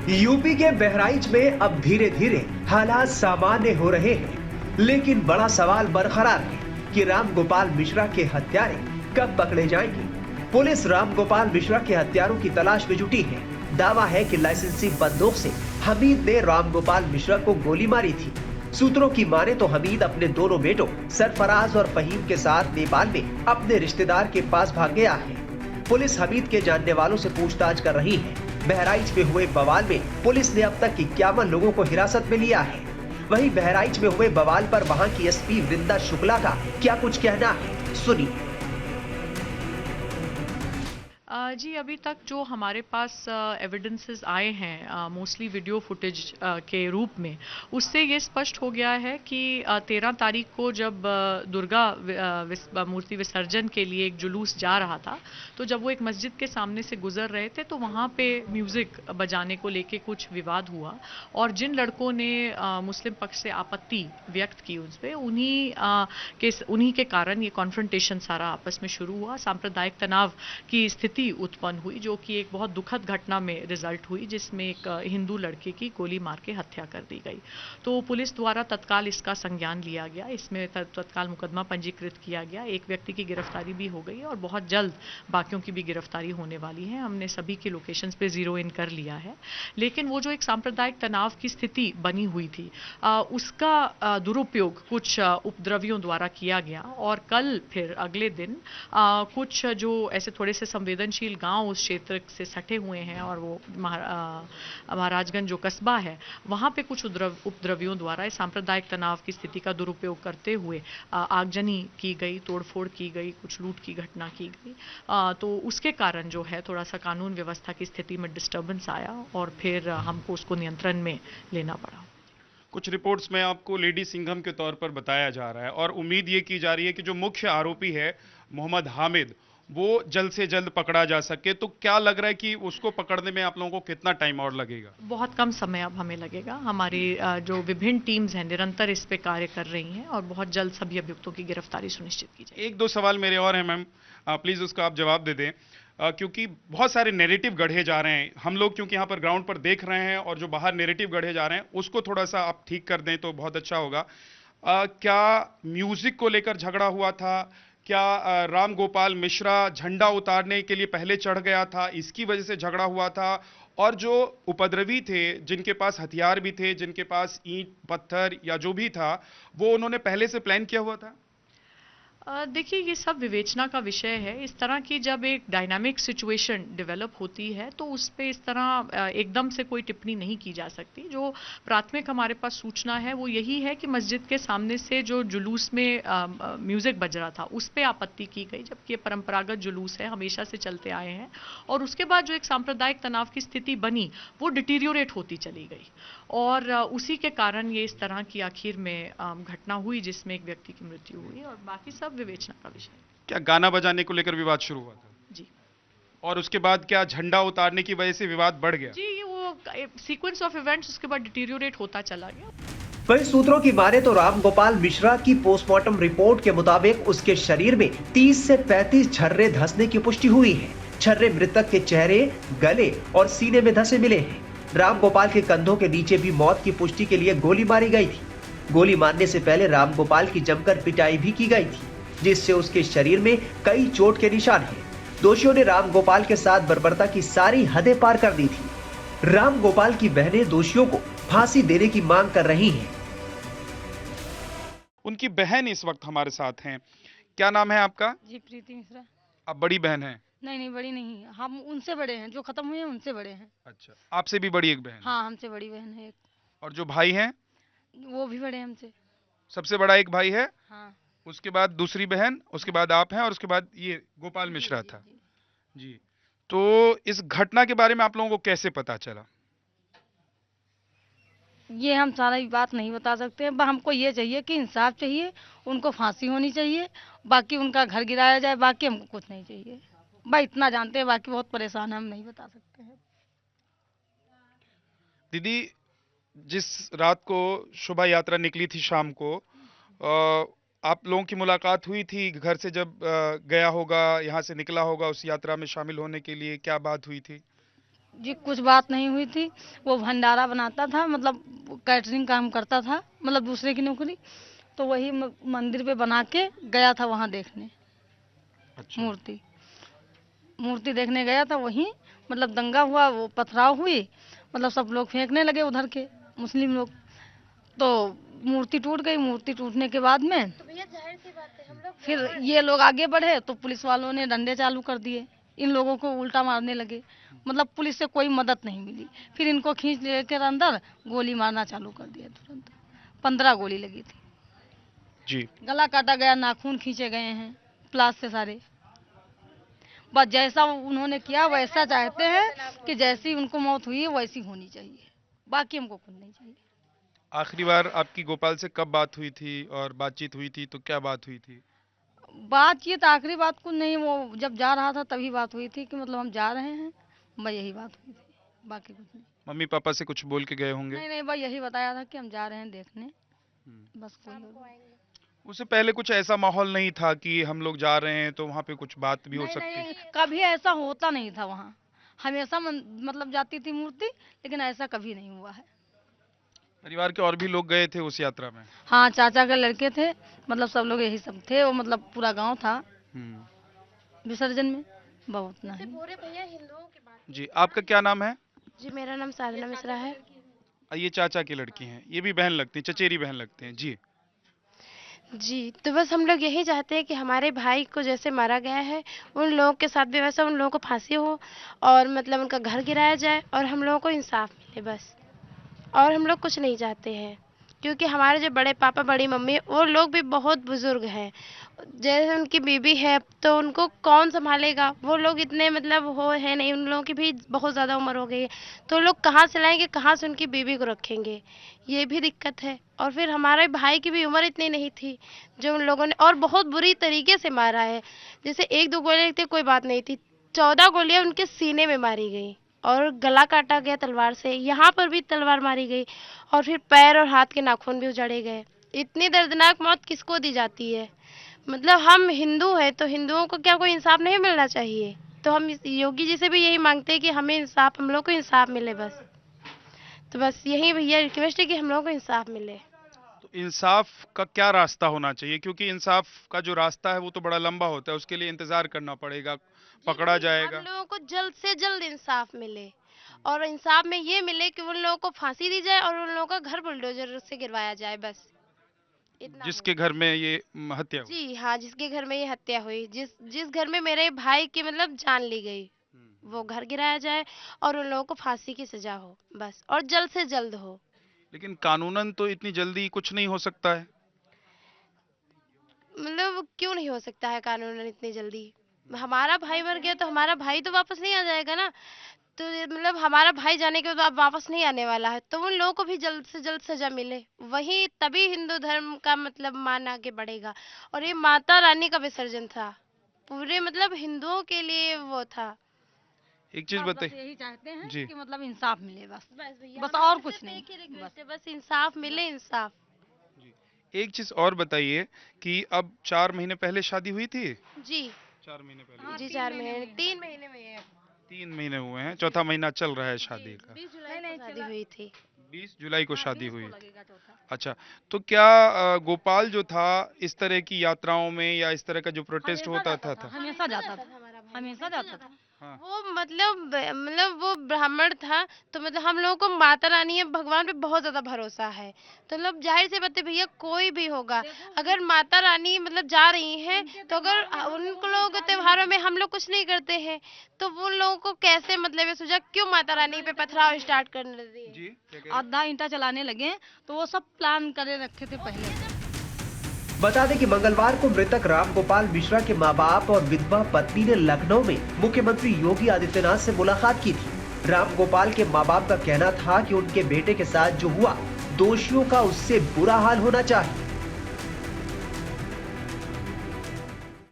UP के बहराइच में अब धीरे धीरे हालात सामान्य हो रहे हैं, लेकिन बड़ा सवाल बरकरार है कि राम गोपाल मिश्रा के हत्यारे कब पकड़े जाएंगे। पुलिस राम गोपाल मिश्रा के हत्यारों की तलाश में जुटी है। दावा है कि लाइसेंसी बंदूक से हमीद ने राम गोपाल मिश्रा को गोली मारी थी। सूत्रों की माने तो हमीद अपने दोनों बेटों सरफराज और फहीम के साथ नेपाल में अपने रिश्तेदार के पास भाग गया है। पुलिस हमीद के जानने वालों से पूछताछ कर रही है। बहराइच में हुए बवाल में पुलिस ने अब तक 51 लोगों को हिरासत में लिया है। वहीं बहराइच में हुए बवाल पर वहां की एसपी वृंदा शुक्ला का क्या कुछ कहना है, सुनिए। जी, अभी तक जो हमारे पास एविडेंसेस आए हैं मोस्टली वीडियो फुटेज के रूप में, उससे ये स्पष्ट हो गया है कि 13 तारीख को जब दुर्गा मूर्ति विसर्जन के लिए एक जुलूस जा रहा था, तो जब वो एक मस्जिद के सामने से गुजर रहे थे तो वहाँ पे म्यूज़िक बजाने को लेके कुछ विवाद हुआ और जिन लड़कों ने मुस्लिम पक्ष से आपत्ति व्यक्त की उस पर उन्हीं के कारण ये कॉन्फ्रंटेशन सारा आपस में शुरू हुआ। सांप्रदायिक तनाव की स्थिति उत्पन्न हुई जो कि एक बहुत दुखद घटना में रिजल्ट हुई, जिसमें एक हिंदू लड़के की गोली मार के हत्या कर दी गई। तो पुलिस द्वारा तत्काल इसका संज्ञान लिया गया, इसमें तत्काल मुकदमा पंजीकृत किया गया। एक व्यक्ति की गिरफ्तारी भी हो गई और बहुत जल्द बाकियों की भी गिरफ्तारी होने वाली है। हमने सभी के लोकेशंस पे जीरो इन कर लिया है। लेकिन वो जो एक सांप्रदायिक तनाव की स्थिति बनी हुई थी, उसका दुरुपयोग कुछ उपद्रवियों द्वारा किया गया और कल फिर अगले दिन कुछ जो ऐसे थोड़े से संवेदनशील गांव उस क्षेत्र से सटे हुए हैं और वो महाराजगंज जो कस्बा है, वहाँ पे कुछ उपद्रवियों द्वारा इस सांप्रदायिक तनाव की स्थिति का दुरुपयोग करते हुए आगजनी की गई, तोड़फोड़ की गई, कुछ लूट की घटना की गई। तो उसके कारण जो है थोड़ा सा कानून व्यवस्था की स्थिति में डिस्टर्बेंस आया और फिर हमको उसको नियंत्रण में लेना पड़ा। कुछ रिपोर्ट्स में आपको लेडी सिंघम के तौर पर बताया जा रहा है और उम्मीद ये की जा रही है कि जो मुख्य आरोपी है मोहम्मद हामिद, वो जल्द से जल्द पकड़ा जा सके। तो क्या लग रहा है कि उसको पकड़ने में आप लोगों को कितना टाइम और लगेगा? बहुत कम समय अब हमें लगेगा। हमारी जो विभिन्न टीम्स हैं निरंतर इस पे कार्य कर रही हैं और बहुत जल्द सभी अभियुक्तों की गिरफ्तारी सुनिश्चित की जाएगी। एक दो सवाल मेरे और हैं मैम, प्लीज उसका आप जवाब दे दें। क्योंकि बहुत सारे नैरेटिव गढ़े जा रहे हैं, हम लोग क्योंकि यहाँ पर ग्राउंड पर देख रहे हैं और जो बाहर नैरेटिव गढ़े जा रहे हैं उसको थोड़ा सा आप ठीक कर दें तो बहुत अच्छा होगा। क्या म्यूजिक को लेकर झगड़ा हुआ था? क्या राम गोपाल मिश्रा झंडा उतारने के लिए पहले चढ़ गया था, इसकी वजह से झगड़ा हुआ था? और जो उपद्रवी थे, जिनके पास हथियार भी थे, जिनके पास ईंट पत्थर या जो भी था, वो उन्होंने पहले से प्लान किया हुआ था? देखिए, ये सब विवेचना का विषय है। इस तरह की जब एक डायनामिक सिचुएशन डेवलप होती है तो उस पे इस तरह एकदम से कोई टिप्पणी नहीं की जा सकती। जो प्राथमिक हमारे पास सूचना है वो यही है कि मस्जिद के सामने से जो जुलूस में म्यूजिक बज रहा था उस पे आपत्ति की गई, जबकि ये परंपरागत जुलूस है, हमेशा से चलते आए हैं। और उसके बाद जो एक सांप्रदायिक तनाव की स्थिति बनी वो डिटीरियोरेट होती चली गई और उसी के कारण ये इस तरह की आखिर में घटना हुई जिसमें एक व्यक्ति की मृत्यु हुई और बाकी सब विवेचना का विषय। क्या गाना बजाने को लेकर विवाद शुरू हुआ था? जी। और उसके बाद क्या झंडा उतारने की वजह से विवाद बढ़ गया? जी, ये वो सीक्वेंस ऑफ इवेंट्स उसके बाद डिटीरियोरेट होता चला गया। वहीं सूत्रों की माने तो राम गोपाल मिश्रा की पोस्टमार्टम रिपोर्ट के मुताबिक उसके शरीर में 30 से 35 छर्रे धंसने की पुष्टि हुई है। छर्रे मृतक के चेहरे, गले और सीने में धंसे मिले हैं। राम गोपाल के कंधों के नीचे भी मौत की पुष्टि के लिए गोली मारी गई थी। गोली मारने से पहले राम गोपाल की जमकर पिटाई भी की गई थी, जिससे उसके शरीर में कई चोट के निशान हैं। दोषियों ने राम गोपाल के साथ बर्बरता की सारी हदें पार कर दी थी। राम गोपाल की बहनें दोषियों को फांसी देने की मांग कर रही हैं। उनकी बहन इस वक्त हमारे साथ हैं। क्या नाम है आपका? जी, प्रीति मिश्रा। आप बड़ी बहन हैं? नहीं, बड़ी नहीं, हम उनसे बड़े हैं, जो खत्म हुए हैं उनसे बड़े हैं। अच्छा, आपसे भी बड़ी एक बहन? हाँ, हमसे बड़ी बहन है एक। और जो भाई हैं? वो भी बड़े हैं हमसे। सबसे बड़ा एक भाई है, हाँ। उसके बाद दूसरी बहन, उसके बाद आप हैं और उसके बाद ये गोपाल मिश्रा था। जी, तो इस घटना के बारे में आप लोगों को कैसे पता चला? ये हम सारी बात नहीं बता सकते हैं, हमको ये चाहिए कि इंसाफ चाहिए, उनको फांसी होनी चाहिए, बाकी उनका घर गिराया जाए, बाकी हमको कुछ नहीं चाहिए। भाई इतना जानते हैं, बाकी बहुत परेशान है, हम नहीं बता सकते हैं। दीदी, जिस रात को शोभा यात्रा निकली थी शाम को, आप लोगों की मुलाकात हुई थी घर से जब गया होगा, यहाँ से निकला होगा उस यात्रा में शामिल होने के लिए, क्या बात हुई थी? जी कुछ बात नहीं हुई थी। वो भंडारा बनाता था, मतलब कैटरिंग काम करता था, मतलब दूसरे की नौकरी। तो वही मंदिर पे बना के गया था वहाँ देखने। अच्छा। मूर्ति मूर्ति देखने गया था वहीं, मतलब दंगा हुआ, वो पथराव हुई, मतलब सब लोग फेंकने लगे उधर के मुस्लिम लोग। तो मूर्ति टूट गई। मूर्ति टूटने के बाद में फिर ये लोग आगे बढ़े तो पुलिस वालों ने डंडे चालू कर दिए, इन लोगों को उल्टा मारने लगे। मतलब पुलिस से कोई मदद नहीं मिली। फिर इनको खींच लेकर अंदर गोली मारना चालू कर दिया तुरंत। 15 गोली लगी थी। जी। गला काटा गया, नाखून खींचे गए हैं प्लास से सारे। बस जैसा उन्होंने किया वैसा चाहते हैं कि जैसी उनको मौत हुई है वैसी होनी चाहिए, बाकी हमको कुछ नहीं चाहिए। आखिरी बार आपकी गोपाल से कब बात हुई थी और बातचीत हुई थी तो क्या बात हुई थी? बातचीत आखिरी बात कुछ नहीं, वो जब जा रहा था तभी बात हुई थी कि मतलब हम जा रहे हैं, बस यही बात हुई थी, बाकी कुछ नहीं। मम्मी पापा से कुछ बोल के गए होंगे? नहीं नहीं, बस यही बताया था कि हम जा रहे हैं देखने, हम्म। बस कोई और उससे पहले कुछ ऐसा माहौल नहीं था कि हम लोग जा रहे हैं तो वहाँ पे कुछ बात भी हो नहीं। सकती? नहीं, कभी ऐसा होता नहीं था वहाँ। हमेशा मतलब जाती थी मूर्ति, लेकिन ऐसा कभी नहीं हुआ है। परिवार के और भी लोग गए थे उस यात्रा में? हाँ, चाचा के लड़के थे, मतलब सब लोग यही सब थे। वो मतलब पूरा गांव था विसर्जन में, बहुत नहीं। पूरे भैया हिंदुओं की बात। जी। आपका क्या नाम है? जी मेरा नाम साधना मिश्रा है। ये चाचा की लड़की हैं, ये भी बहन लगती हैं, चचेरी बहन लगते हैं जी। जी तो बस हम लोग यही चाहते हैं कि हमारे भाई को जैसे मारा गया है उन लोगों के साथ भी वैसा उन लोगों को फांसी हो और मतलब उनका घर गिराया जाए और हम लोगों को इंसाफ मिले बस। और हम लोग कुछ नहीं चाहते हैं क्योंकि हमारे जो बड़े पापा बड़ी मम्मी वो लोग भी बहुत बुजुर्ग हैं। जैसे उनकी बीबी है तो उनको कौन संभालेगा, वो लोग इतने मतलब हो है नहीं, उन लोगों की भी बहुत ज़्यादा उम्र हो गई है। तो लोग कहाँ से लाएंगे, कहाँ से उनकी बीबी को रखेंगे, ये भी दिक्कत है। और फिर हमारे भाई की भी उम्र इतनी नहीं थी जो उन लोगों ने और बहुत बुरी तरीके से मारा है। जैसे 1-2 गोली लगती कोई बात नहीं थी, 14 गोलियां उनके सीने में मारी गई और गला काटा गया तलवार से, यहाँ पर भी तलवार मारी गई और फिर पैर और हाथ के नाखून भी उजाड़े गए। इतनी दर्दनाक मौत किसको दी जाती है? मतलब हम हिंदू हैं तो हिंदुओं को क्या कोई इंसाफ नहीं मिलना चाहिए? तो हम योगी जी से भी यही मांगते हैं कि हमें इंसाफ, हम लोग को इंसाफ मिले बस। तो बस यही भैया रिक्वेस्ट है कि हम लोग को इंसाफ मिले। तो इंसाफ का क्या रास्ता होना चाहिए? क्योंकि इंसाफ का जो रास्ता है वो तो बड़ा लंबा होता है, उसके लिए इंतजार करना पड़ेगा, पकड़ा जाएगा। हम लोगों को जल्द से जल्द इंसाफ मिले और इंसाफ में ये मिले कि उन लोगों को फांसी दी जाए और उन लोगों का घर बुलडोजर से गिरवाया जाए बस। इतना जिसके घर में ये हत्या हुई। जी हाँ, जिसके घर में ये हत्या हुई, जिस घर में मेरे भाई की मतलब जान ली गई, वो घर गिराया जाए और उन लोगों को फांसी की सजा हो बस, और जल्द से जल्द हो। लेकिन कानूनन तो इतनी जल्दी कुछ नहीं हो सकता है। मतलब क्यों नहीं हो सकता है कानूनन इतनी जल्दी? हमारा भाई मर गया तो हमारा भाई तो वापस नहीं आ जाएगा ना। तो मतलब हमारा भाई जाने के बाद वापस नहीं आने वाला है, तो उन लोगों को भी जल्द से जल्द सजा मिले, वही तभी हिंदू धर्म का मतलब मान आगे बढ़ेगा। और ये माता रानी का विसर्जन था, पूरे मतलब हिंदुओं के लिए वो था। एक चीज बस बताइए यही चाहते हैं जी। कि मतलब इंसाफ मिले बस, भैया बस हमारा और सिर्फ कुछ नहीं। एक ही रिक्वेस्ट है, बस इंसाफ मिले, इंसाफ। एक चीज और बताइए कि अब 4 महीने पहले शादी हुई थी? जी 4 महीने पहले। जी 4 महीने 3 महीने में है। 3 महीने हुए हैं, चौथा महीना चल रहा है शादी का। 20 जुलाई को शादी हुई थी। 20 जुलाई को शादी हुई। लगेगा चौथा। अच्छा, तो क्या गोपाल जो था इस तरह की यात्राओं में या इस तरह का जो प्रोटेस्ट होता था? हमेशा जाता था, हमारा भाई हमेशा जाता था। हाँ। वो मतलब वो ब्राह्मण था, तो मतलब हम लोगों को माता रानी या भगवान पे बहुत ज्यादा भरोसा है। तो मतलब जाहिर सी बात है भैया, कोई भी होगा, अगर माता रानी मतलब जा रही हैं तो अगर उन लोगों के त्योहारों में हम लोग कुछ नहीं करते हैं तो वो लोगों को कैसे मतलब ये सोचा क्यों माता रानी पे पथराव स्टार्ट करने दिए? जी क्या कह रहे हैं? आधा ईंटा चलाने लगे तो वो सब प्लान करे रखे थे पहले से। बता दें कि मंगलवार को मृतक रामगोपाल मिश्रा के मां बाप और विधवा पत्नी ने लखनऊ में मुख्यमंत्री योगी आदित्यनाथ से मुलाकात की थी। रामगोपाल के मां बाप का कहना था कि उनके बेटे के साथ जो हुआ, दोषियों का उससे बुरा हाल होना चाहिए।